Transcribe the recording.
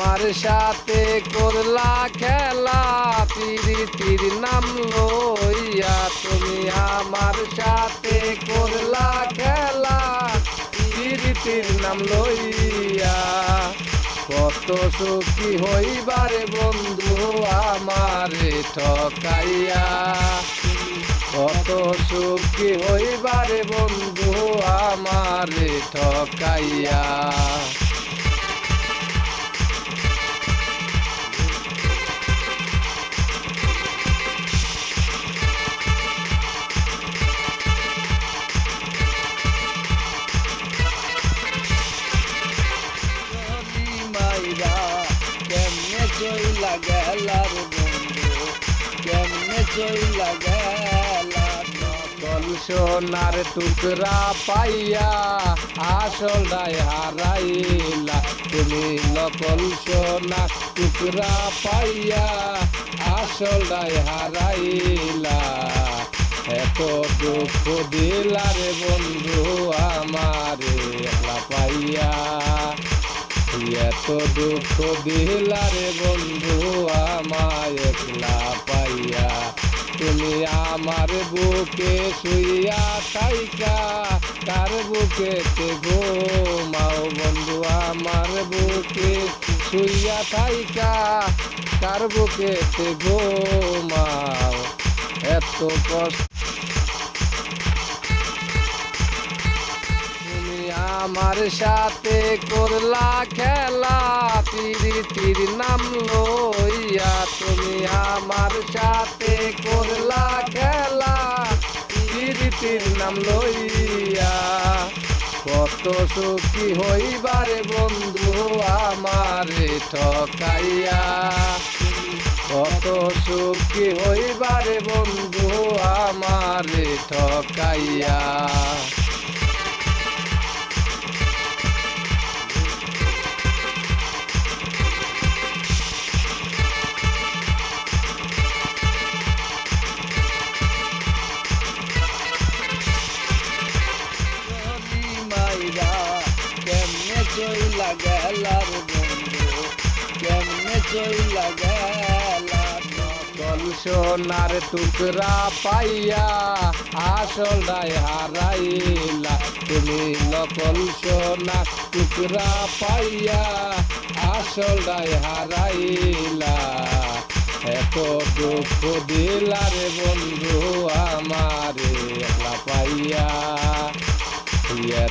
আমার সাথে করলা খেলা প্রীতির নাম লইয়া তুমি আমার সাথে করলা খেলা প্রীতির নাম লইয়া কত সুখী হইবারে বন্ধু আমারে ঠকাইয়া কত সুখী হইবারে বন্ধু আমারে ঠকাইয়া কেমনে চইলা গেলার বন্ধু কেমনে চইলা গেলা নকল সোনার টুকরা পাইয়া আসলটাই হারাইলা তুমি নকল সোনার টুকরা পাইয়া আসলটাই হারাইলা এত দুঃখ দিলা রে বন্ধু আমারে একলা পাইয়া এত দুঃখ দিলা রে বন্ধু আমায় একলা পাইয়া তুমি আমার বুকে শুইয়া থাইকা কার বুকেতে ঘুমাও বন্ধু আমার বুকে শুইয়া থাইকা কার বুকেতে ঘুমাও এত কষ্ট আমার সাথে করলা খেলা প্রীতির নাম লইয়া তুমি আমার সাথে করলা খেলা প্রীতির নাম লইয়া কত সুখী হইবারে বন্ধু আমারে ঠকাইয়া কত সুখী হইবারে বন্ধু আমারে ঠকাইয়া কেমনে চইলা গেলার বন্ধু কেমনে চইলা গেলা নকল সোনার টুকরা পাইয়া আসলটাই হারাইলা তুমি নকল সোনার টুকরা পাইয়া আসলটাই হারাইলা এত দুঃখ দিলা রে বন্ধু আমারে একলা পাইয়া